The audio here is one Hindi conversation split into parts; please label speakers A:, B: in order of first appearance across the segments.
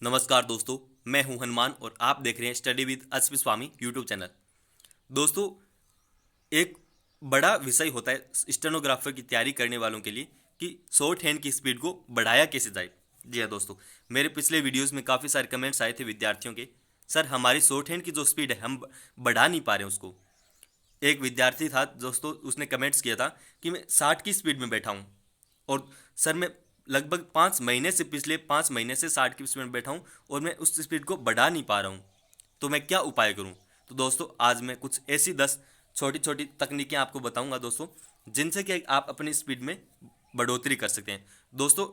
A: नमस्कार दोस्तों, मैं हूं हनुमान और आप देख रहे हैं study with SP Swami YouTube channel. दोस्तों, एक बड़ा विषय होता है स्टेनोग्राफर की तैयारी करने वालों के लिए कि शॉर्ट हैंड की स्पीड को बढ़ाया कैसे जाए। जी हाँ दोस्तों, मेरे पिछले वीडियोस में काफ़ी सारे कमेंट्स आए थे विद्यार्थियों के, सर हमारी शॉर्ट हैंड की जो स्पीड है हम बढ़ा नहीं पा रहे हैं उसको। एक विद्यार्थी था दोस्तों, उसने कमेंट्स किया था कि मैं 60 की स्पीड में बैठा हूँ और सर मैं लगभग 5 महीने से पिछले 5 महीने से 60 की स्पीड में बैठा हूँ और मैं उस स्पीड को बढ़ा नहीं पा रहा हूँ, तो मैं क्या उपाय करूँ। तो दोस्तों, आज मैं कुछ ऐसी 10 छोटी छोटी तकनीकें आपको बताऊंगा दोस्तों, जिनसे कि आप अपनी स्पीड में बढ़ोतरी कर सकते हैं। दोस्तों,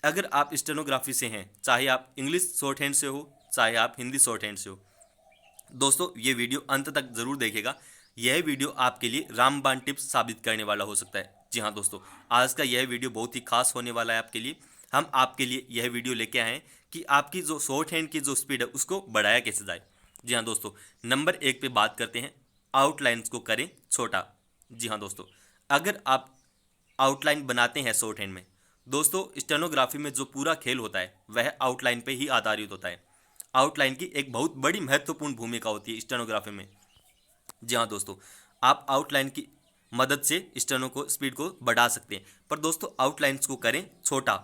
A: अगर आप स्टेनोग्राफी से हैं, चाहे आप इंग्लिश शॉर्ट हैंड से हो चाहे आप हिंदी शॉर्ट हैंड से हो, दोस्तों ये वीडियो अंत तक जरूर देखेगा। यह वीडियो आपके लिए रामबाण टिप्स साबित करने वाला हो सकता है। जी हाँ दोस्तों, आज का यह वीडियो बहुत ही खास होने वाला है आपके लिए। हम आपके लिए यह वीडियो लेके आए हैं कि आपकी जो शॉर्ट हैंड की जो स्पीड है उसको बढ़ाया कैसे जाए। जी हाँ दोस्तों, नंबर 1 पे बात करते हैं, आउटलाइंस को करें छोटा। जी हाँ दोस्तों, अगर आप आउटलाइन बनाते हैं शॉर्ट हैंड में, दोस्तों स्टेनोग्राफी में जो पूरा खेल होता है वह आउटलाइन पे ही आधारित होता है। आउटलाइन की एक बहुत बड़ी महत्वपूर्ण भूमिका होती है स्टेनोग्राफी में। जी हाँ दोस्तों, आप आउटलाइन की मदद से स्टेनो को स्पीड को बढ़ा सकते हैं, पर दोस्तों आउटलाइंस को करें छोटा।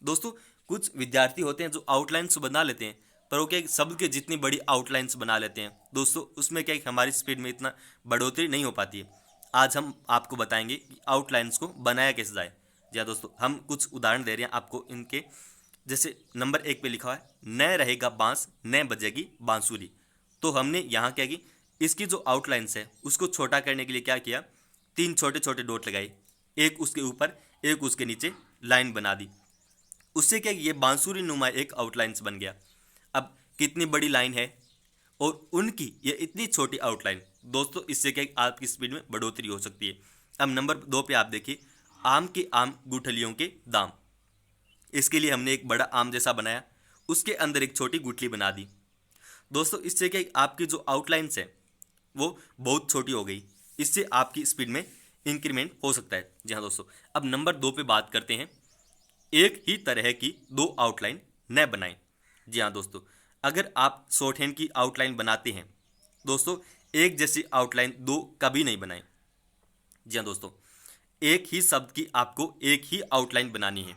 A: दोस्तों, कुछ विद्यार्थी होते हैं जो आउटलाइंस बना लेते हैं, पर वो क्या शब्द के जितनी बड़ी आउटलाइंस बना लेते हैं दोस्तों, उसमें क्या हमारी स्पीड में इतना बढ़ोतरी नहीं हो पाती है। आज हम आपको बताएंगे कि आउटलाइंस को बनाया कैसे जाए। जी हाँ दोस्तों, हम कुछ उदाहरण दे रहे हैं आपको इनके। जैसे नंबर 1 पे लिखा है, न रहेगा बांस न बजेगी बांसुरी। तो हमने यहाँ क्या की, इसकी जो आउटलाइंस है उसको छोटा करने के लिए क्या किया, 3 छोटे छोटे डॉट लगाए, एक उसके ऊपर एक उसके नीचे लाइन बना दी। उससे क्या ये बांसुरी नुमा एक आउटलाइंस बन गया। अब कितनी बड़ी लाइन है और उनकी ये इतनी छोटी आउटलाइन, दोस्तों इससे क्या आपकी स्पीड में बढ़ोतरी हो सकती है। अब नंबर 2 पे आप देखिए, आम के आम गुठलियों के दाम। इसके लिए हमने एक बड़ा आम जैसा बनाया, उसके अंदर एक छोटी गुठली बना दी। दोस्तों इससे क्या आपकी जो आउटलाइंस है वो बहुत छोटी हो गई, इससे आपकी स्पीड में इंक्रीमेंट हो सकता है। जी हाँ दोस्तों, अब नंबर 2 पे बात करते हैं, एक ही तरह की 2 आउटलाइन न बनाएं। जी हाँ दोस्तों, अगर आप शॉर्ट हैंड की आउटलाइन बनाते हैं दोस्तों, एक जैसी आउटलाइन 2 कभी नहीं बनाएं। जी हाँ दोस्तों, एक ही शब्द की आपको एक ही आउटलाइन बनानी है।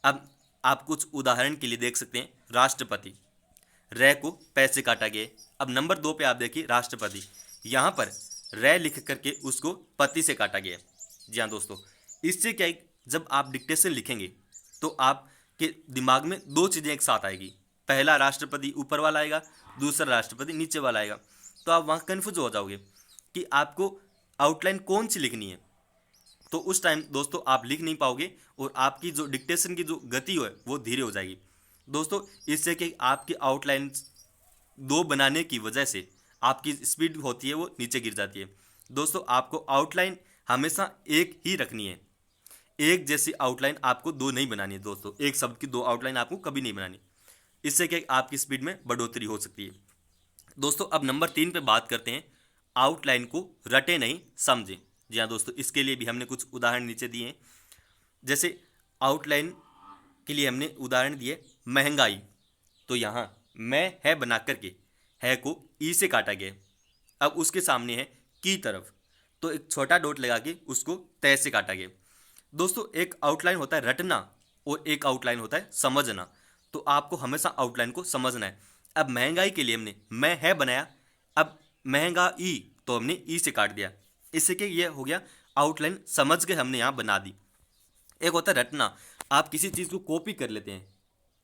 A: अब आप कुछ उदाहरण के लिए देख सकते हैं, राष्ट्रपति, रे को पैसे काटा गया। अब नंबर 2 पे आप देखिए राष्ट्रपति, यहाँ पर रे लिख करके उसको पति से काटा गया। जी हाँ दोस्तों, इससे क्या है, जब आप डिक्टेशन लिखेंगे तो आपके दिमाग में 2 चीज़ें एक साथ आएगी। पहला राष्ट्रपति ऊपर वाला आएगा, दूसरा राष्ट्रपति नीचे वाला आएगा, तो आप वहाँ कन्फ्यूज हो जाओगे कि आपको आउटलाइन कौन सी लिखनी है। तो उस टाइम दोस्तों आप लिख नहीं पाओगे और आपकी जो डिक्टेशन की जो गति है वो धीरे हो जाएगी। दोस्तों इससे कि आपकी आउटलाइन 2 बनाने की वजह से आपकी स्पीड होती है वो नीचे गिर जाती है। दोस्तों आपको आउटलाइन हमेशा एक ही रखनी है, एक जैसी आउटलाइन आपको 2 नहीं बनानी है। दोस्तों एक शब्द की 2 आउटलाइन आपको कभी नहीं बनानी, इससे क्या आपकी स्पीड में बढ़ोतरी हो सकती है। दोस्तों अब नंबर 3 पे बात करते हैं, आउटलाइन को रटे नहीं समझें। जी हाँ दोस्तों, इसके लिए भी हमने कुछ उदाहरण नीचे दिए हैं। जैसे आउटलाइन के लिए हमने उदाहरण दिए महंगाई, तो यहाँ मैं है बना करके है को ई से काटा गया। अब उसके सामने है की तरफ, तो एक छोटा डॉट लगा के उसको तय से काटा गया। दोस्तों एक आउटलाइन होता है रटना और एक आउटलाइन होता है समझना, तो आपको हमेशा आउटलाइन को समझना है। अब महंगाई के लिए हमने मैं है बनाया, अब महंगा ई तो हमने ई से काट दिया। इससे कि ये हो गया आउटलाइन समझ के हमने यहाँ बना दी। एक होता है रटना, आप किसी चीज़ को कॉपी कर लेते हैं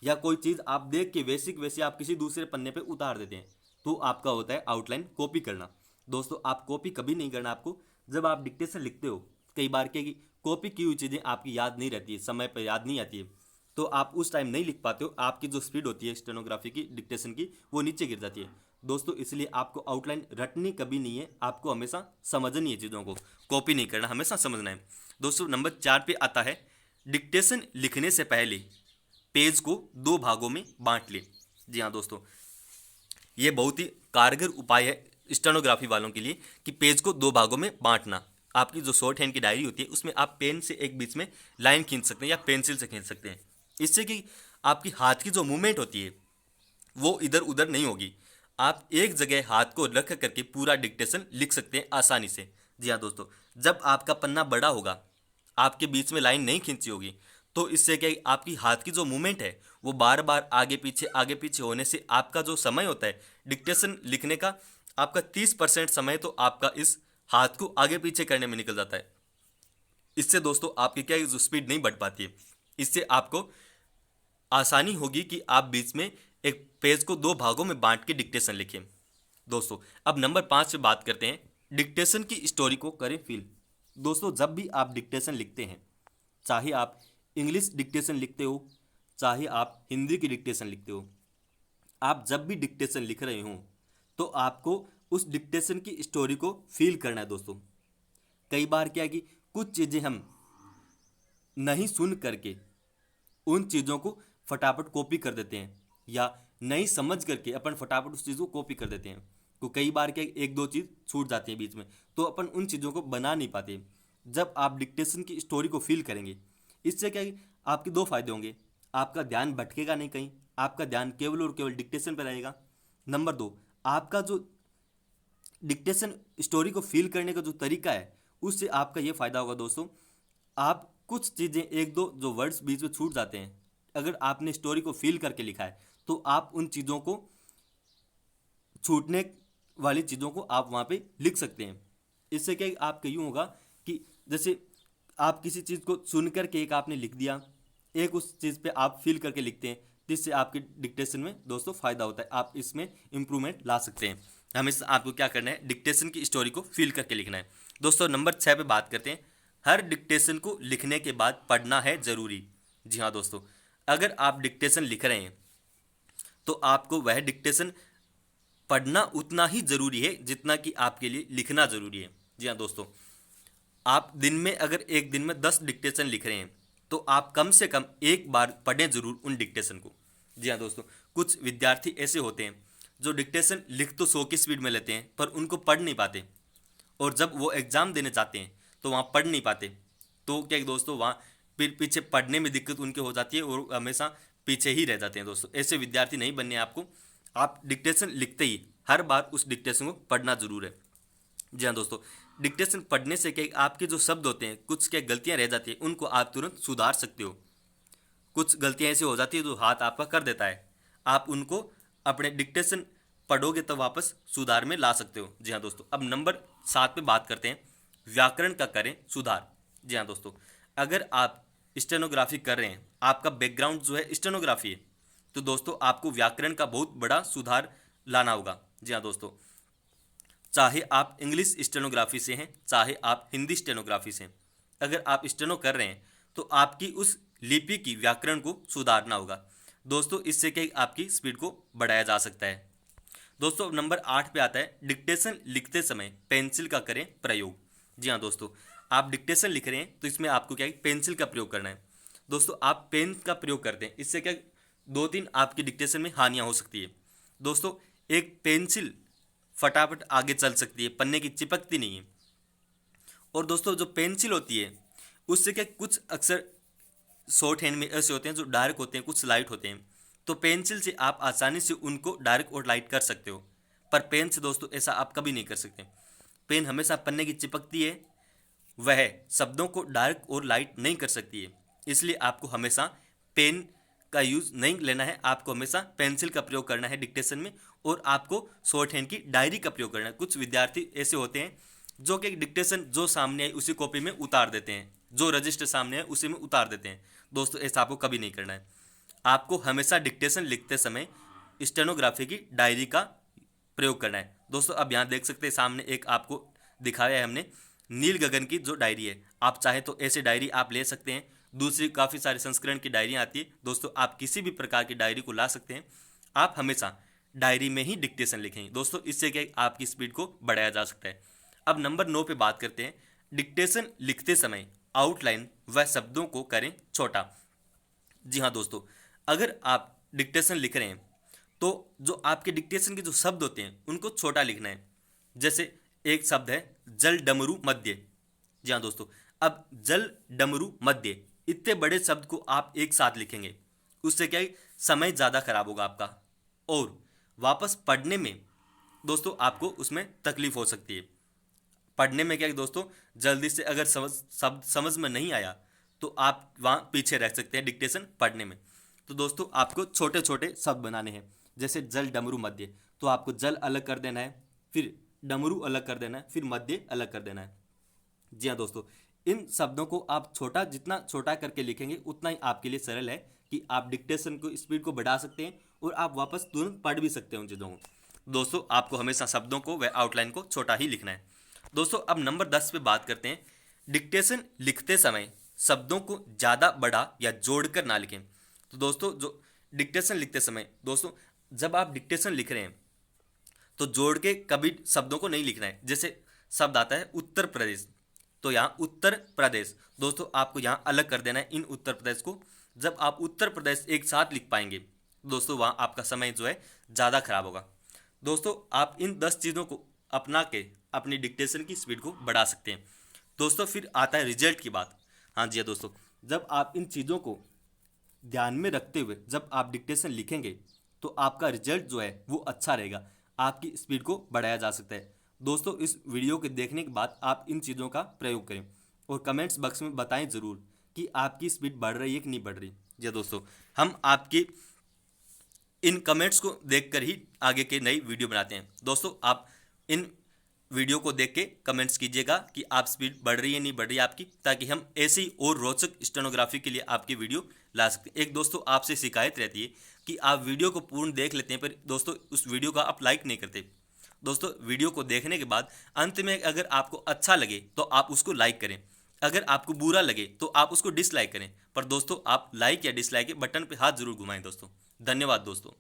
A: या कोई चीज़ आप देख के वैसी आप किसी दूसरे पन्ने पे उतार देते हैं, तो आपका होता है आउटलाइन कॉपी करना। दोस्तों आप कॉपी कभी नहीं करना आपको, जब आप डिक्टेशन लिखते हो कई बार क्या कि कॉपी की हुई चीज़ें आपकी याद नहीं रहती है, समय पर याद नहीं आती है, तो आप उस टाइम नहीं लिख पाते हो, आपकी जो स्पीड होती है स्टेनोग्राफी की डिक्टेशन की वो नीचे गिर जाती है। दोस्तों इसलिए आपको आउटलाइन रटनी कभी नहीं है, आपको हमेशा समझनी है चीज़ों को, कॉपी नहीं करना, हमेशा समझना है। दोस्तों नंबर 4 पे आता है, डिक्टेशन लिखने से पहले पेज को 2 भागों में बांट ले। जी हाँ दोस्तों, ये बहुत ही कारगर उपाय है स्टेनोग्राफी वालों के लिए कि पेज को 2 भागों में बांटना। आपकी जो शॉर्ट हैंड की डायरी होती है उसमें आप पेन से एक बीच में लाइन खींच सकते हैं या पेंसिल से खींच सकते हैं, इससे कि आपकी हाथ की जो मूवमेंट होती है वो इधर उधर नहीं होगी। आप एक जगह हाथ को रख करके पूरा डिक्टेशन लिख सकते हैं आसानी से। जी हाँ दोस्तों, जब आपका पन्ना बड़ा होगा, आपके बीच में लाइन नहीं खींची होगी, तो इससे क्या है, आपकी हाथ की जो मूवमेंट है वो बार बार आगे पीछे होने से आपका जो समय होता है डिक्टेशन लिखने का, आपका 30% समय तो आपका इस हाथ को आगे पीछे करने में निकल जाता है। इससे दोस्तों आपकी क्या है, जो स्पीड नहीं बढ़ पाती है। इससे आपको आसानी होगी कि आप बीच में एक पेज को 2 भागों में बांट के डिक्टेशन लिखें। दोस्तों अब नंबर 5 पे बात करते हैं, डिक्टेशन की स्टोरी को करें फील। दोस्तों जब भी आप डिक्टेशन लिखते हैं, चाहे आप इंग्लिश डिक्टेशन लिखते हो, चाहे आप हिंदी की डिक्टेशन लिखते हो, आप जब भी डिक्टेशन लिख रहे हो तो आपको उस डिक्टेशन की स्टोरी को फील करना है दोस्तों। कई बार क्या है कि कुछ चीज़ें हम नहीं सुन करके उन चीज़ों को फटाफट कॉपी कर देते हैं, या नहीं समझ करके अपन फटाफट उस चीज़ को कॉपी कर देते हैं। तो कई बार क्या एक दो चीज़ छूट जाती है बीच में, तो अपन उन चीज़ों को बना नहीं पाते। जब आप डिक्टेशन की स्टोरी को फील करेंगे, इससे क्या है, आपके 2 फायदे होंगे। आपका ध्यान भटकेगा नहीं कहीं, आपका ध्यान केवल और केवल डिक्टेशन पर रहेगा। नंबर 2, आपका जो डिक्टेशन स्टोरी को फील करने का जो तरीका है, उससे आपका ये फायदा होगा दोस्तों, आप कुछ चीज़ें एक दो जो वर्ड्स बीच में छूट जाते हैं, अगर आपने स्टोरी को फील करके लिखा है तो आप उन चीज़ों को, छूटने वाली चीज़ों को आप वहाँ पे लिख सकते हैं। इससे क्या आपका यूँ होगा कि जैसे आप किसी चीज़ को सुन करके एक आपने लिख दिया, एक उस चीज़ पे आप फील करके लिखते हैं, जिससे आपके डिक्टेशन में दोस्तों फ़ायदा होता है। आप इसमें इम्प्रूवमेंट ला सकते हैं। हमेशा आपको क्या करना है, डिक्टेशन की स्टोरी को फील करके लिखना है। दोस्तों नंबर 6 पे बात करते हैं, हर डिक्टेशन को लिखने के बाद पढ़ना है ज़रूरी। जी हाँ दोस्तों, अगर आप डिक्टेशन लिख रहे हैं तो आपको वह डिक्टेशन पढ़ना उतना ही ज़रूरी है जितना कि आपके लिए लिखना ज़रूरी है। जी हाँ दोस्तों, आप दिन में अगर एक दिन में 10 डिक्टेशन लिख रहे हैं तो आप कम से कम एक बार पढ़ें ज़रूर उन डिक्टेशन को। जी हाँ दोस्तों, कुछ विद्यार्थी ऐसे होते हैं जो डिक्टेशन लिख तो 100 की स्पीड में लेते हैं पर उनको पढ़ नहीं पाते, और जब वो एग्ज़ाम देने जाते हैं तो वहाँ पढ़ नहीं पाते। तो क्या है दोस्तों, वहाँ फिर पीछे पढ़ने में दिक्कत उनके हो जाती है और हमेशा पीछे ही रह जाते हैं। दोस्तों ऐसे विद्यार्थी नहीं बनने आपको। आप डिक्टेशन लिखते ही हर बार उस डिक्टेशन को पढ़ना ज़रूर है। जी हाँ दोस्तों, डिक्टेशन पढ़ने से क्या आपके जो शब्द होते हैं, कुछ क्या गलतियाँ रह जाती हैं, उनको आप तुरंत सुधार सकते हो। कुछ गलतियाँ ऐसी हो जाती है जो हाथ आपका कर देता है, आप उनको अपने डिक्टेशन पढ़ोगे तो वापस सुधार में ला सकते हो। जी हाँ दोस्तों, अब नंबर 7 पे बात करते हैं, व्याकरण का करें सुधार। जी हाँ दोस्तों, अगर आप स्टेनोग्राफी कर रहे हैं, आपका बैकग्राउंड जो है स्टेनोग्राफी है, तो दोस्तों आपको व्याकरण का बहुत बड़ा सुधार लाना होगा। जी हाँ दोस्तों, चाहे आप इंग्लिश स्टेनोग्राफी से हैं, चाहे आप हिंदी स्टेनोग्राफी से हैं, अगर आप स्टेनो कर रहे हैं तो आपकी उस लिपि की व्याकरण को सुधारना होगा। दोस्तों इससे क्या आपकी स्पीड को बढ़ाया जा सकता है। दोस्तों नंबर 8 पे आता है, डिक्टेशन लिखते समय पेंसिल का करें प्रयोग। जी हाँ दोस्तों, आप डिक्टेशन लिख रहे हैं तो इसमें आपको क्या है, पेंसिल का प्रयोग करना है। दोस्तों आप पेन का प्रयोग करते हैं, इससे क्या 2-3 आपकी डिक्टेशन में हानियाँ हो सकती है। दोस्तों एक पेंसिल फटाफट आगे चल सकती है, पन्ने की चिपकती नहीं है। और दोस्तों जो पेंसिल होती है उससे क्या कुछ अक्सर शॉर्ट हैंड में ऐसे होते हैं जो डार्क होते हैं, कुछ लाइट होते हैं, तो पेंसिल से आप आसानी से उनको डार्क और लाइट कर सकते हो, पर पेन से दोस्तों ऐसा आप कभी नहीं कर सकते। पेन हमेशा पन्ने की चिपकती है, वह शब्दों को डार्क और लाइट नहीं कर सकती है। इसलिए आपको हमेशा पेन का यूज़ नहीं लेना है, आपको हमेशा पेंसिल का प्रयोग करना है डिक्टेशन में, और आपको शॉर्ट हैंड की डायरी का प्रयोग करना है। कुछ विद्यार्थी ऐसे होते हैं जो कि डिक्टेशन जो सामने है उसी कॉपी में उतार देते हैं, जो रजिस्टर सामने है उसी में उतार देते हैं। दोस्तों ऐसा आपको कभी नहीं करना है। आपको हमेशा डिक्टेशन लिखते समय स्टेनोग्राफी की डायरी का प्रयोग करना है। दोस्तों अब यहाँ देख सकते हैं सामने एक आपको दिखाया है हमने, नील गगन की जो डायरी है। आप चाहे तो ऐसे डायरी आप ले सकते हैं, दूसरी काफ़ी सारे संस्करण की डायरियाँ आती है। दोस्तों आप किसी भी प्रकार की डायरी को ला सकते हैं, आप हमेशा डायरी में ही डिक्टेशन लिखेंगे। दोस्तों इससे क्या आपकी स्पीड को बढ़ाया जा सकता है। अब नंबर 9 पे बात करते हैं, डिक्टेशन लिखते समय आउटलाइन व शब्दों को करें छोटा। जी हाँ दोस्तों, अगर आप डिक्टेशन लिख रहे हैं तो जो आपके डिक्टेशन के जो शब्द होते हैं उनको छोटा लिखना है। जैसे एक शब्द है जल डमरू मध्य। जी हाँ दोस्तों, अब जल डमरू मध्य इतने बड़े शब्द को आप एक साथ लिखेंगे, उससे क्या है समय ज़्यादा खराब होगा आपका। और वापस पढ़ने में दोस्तों आपको उसमें तकलीफ हो सकती है। पढ़ने में क्या है दोस्तों, जल्दी से अगर समझ में नहीं आया तो आप वहाँ पीछे रह सकते हैं डिक्टेशन पढ़ने में। तो दोस्तों आपको छोटे छोटे शब्द बनाने हैं, जैसे जल डमरू मध्य, तो आपको जल अलग कर देना है, फिर डमरू अलग कर देना है, फिर मध्य अलग कर देना है। जी हाँ दोस्तों, इन शब्दों को आप जितना छोटा करके लिखेंगे उतना ही आपके लिए सरल है कि आप डिक्टेशन को स्पीड को बढ़ा सकते हैं और आप वापस तुरंत पढ़ भी सकते हैं उन चीज़ों को। दोस्तों आपको हमेशा शब्दों को व आउटलाइन को छोटा ही लिखना है। दोस्तों अब नंबर 10 पे बात करते हैं। डिक्टेशन लिखते समय शब्दों को ज़्यादा बड़ा या जोड़कर ना लिखें। तो दोस्तों जो डिक्टेशन लिखते समय दोस्तों, जब आप डिक्टेशन लिख रहे हैं तो जोड़ के कभी शब्दों को नहीं लिखना है। जैसे शब्द आता है उत्तर प्रदेश, तो यहाँ उत्तर प्रदेश दोस्तों आपको यहाँ अलग कर देना है इन उत्तर प्रदेश को। जब आप उत्तर प्रदेश एक साथ लिख पाएंगे दोस्तों, वहाँ आपका समय जो है ज़्यादा खराब होगा। दोस्तों आप इन 10 चीज़ों को अपना के अपनी डिक्टेशन की स्पीड को बढ़ा सकते हैं। दोस्तों फिर आता है रिजल्ट की बात। हाँ जी दोस्तों, जब आप इन चीज़ों को ध्यान में रखते हुए जब आप डिक्टेशन लिखेंगे तो आपका रिजल्ट जो है वो अच्छा रहेगा, आपकी स्पीड को बढ़ाया जा सकता है। दोस्तों इस वीडियो के देखने के बाद आप इन चीज़ों का प्रयोग करें और कमेंट्स बॉक्स में बताएं ज़रूर कि आपकी स्पीड बढ़ रही है कि नहीं बढ़ रही। जी दोस्तों, हम आपकी इन कमेंट्स को देखकर ही आगे के नई वीडियो बनाते हैं। दोस्तों आप इन वीडियो को देख के कमेंट्स कीजिएगा कि आप स्पीड बढ़ रही है नहीं बढ़ रही है आपकी, ताकि हम ऐसी और रोचक स्टेनोग्राफी के लिए आपकी वीडियो ला सकते हैं। एक दोस्तों आपसे शिकायत रहती है कि आप वीडियो को पूर्ण देख लेते हैं पर दोस्तों उस वीडियो का आप लाइक नहीं करते। दोस्तों वीडियो को देखने के बाद अंत में अगर आपको अच्छा लगे तो आप उसको लाइक करें, अगर आपको बुरा लगे तो आप उसको डिसलाइक करें, पर दोस्तों आप लाइक या डिसलाइक के बटन पर हाथ जरूर घुमाएं। दोस्तों धन्यवाद दोस्तों।